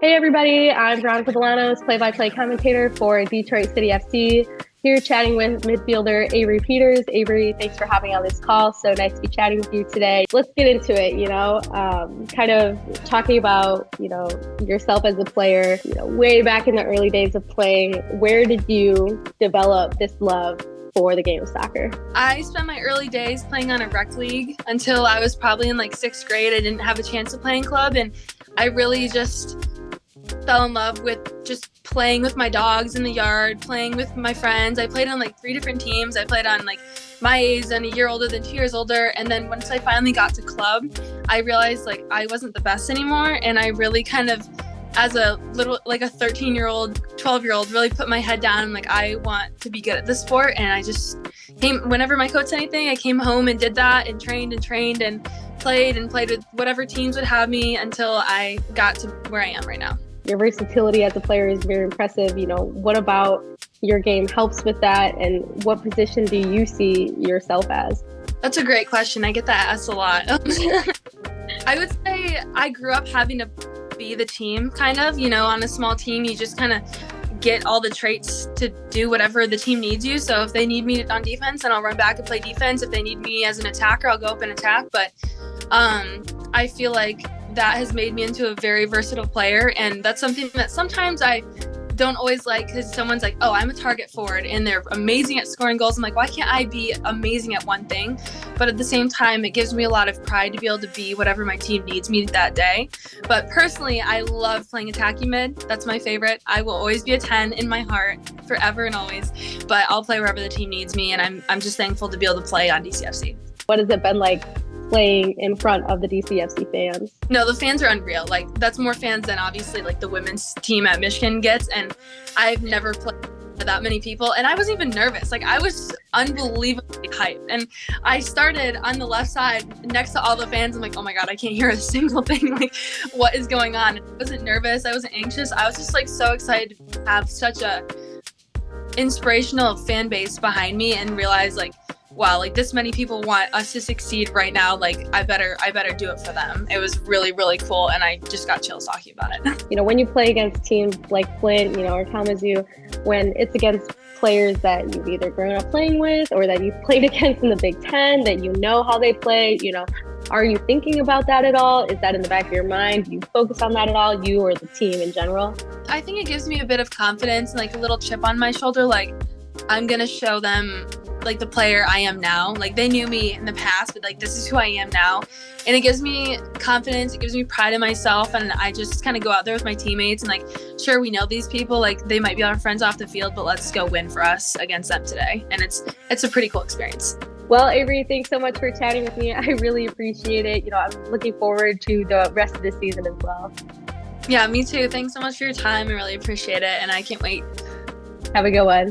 Hey everybody, I'm Veronica Bolanos, play-by-play commentator for Detroit City AFC. Here chatting with midfielder Avery Peters. Avery, thanks for having on this call. So nice to be chatting with you today. Let's get into it, kind of talking about, yourself as a player, way back in the early days of playing. Where did you develop this love for the game of soccer? I spent my early days playing on a rec league until I was probably in like 6th grade. I didn't have a chance to play in club, and I really just fell in love with just playing with my dogs in the yard, playing with my friends. I played on like 3 different teams. I played on like my age and a year older than 2 years older. And then once I finally got to club, I realized like I wasn't the best anymore. And I really kind of, as a little, like a 13-year-old, 12-year-old, really put my head down and like, I want to be good at this sport. And I just whenever my coach said anything, I came home and did that and trained and played with whatever teams would have me until I got to where I am right now. Your versatility as a player is very impressive. What about your game helps with that, and what position do you see yourself as? That's a great question. I get that asked a lot. I would say I grew up having to be the team, kind of, on a small team, you just kind of get all the traits to do whatever the team needs you. So if they need me on defense, then I'll run back and play defense. If they need me as an attacker, I'll go up and attack. But I feel like that has made me into a very versatile player, and that's something that sometimes I don't always like, because someone's like, oh, I'm a target forward and they're amazing at scoring goals. I'm like, why can't I be amazing at one thing? But at the same time, it gives me a lot of pride to be able to be whatever my team needs me that day. But personally, I love playing attacking mid. That's my favorite. I will always be a 10 in my heart, forever and always, but I'll play wherever the team needs me, and I'm just thankful to be able to play on DCFC. What has it been like playing in front of the DCFC fans? No, the fans are unreal. Like, that's more fans than obviously like the women's team at Michigan gets, and I've never played with that many people, and I wasn't even nervous. Like, I was unbelievably hyped, and I started on the left side next to all the fans. I'm like, oh my god, I can't hear a single thing. Like, what is going on? I wasn't nervous, I wasn't anxious. I was just like so excited to have such a inspirational fan base behind me and realize like, wow, like this many people want us to succeed right now. Like, I better do it for them. It was really, really cool, and I just got chills talking about it. When you play against teams like Flint, or Kalamazoo, when it's against players that you've either grown up playing with or that you've played against in the Big Ten, that you know how they play, are you thinking about that at all? Is that in the back of your mind? Do you focus on that at all, you or the team in general? I think it gives me a bit of confidence and like a little chip on my shoulder. Like, I'm going to show them like the player I am now. Like, they knew me in the past, but like, this is who I am now. And it gives me confidence. It gives me pride in myself. And I just kind of go out there with my teammates and like, sure, we know these people, like they might be our friends off the field, but let's go win for us against them today. And it's a pretty cool experience. Well, Avery, thanks so much for chatting with me. I really appreciate it. I'm looking forward to the rest of the season as well. Yeah, me too. Thanks so much for your time. I really appreciate it. And I can't wait. Have a good one.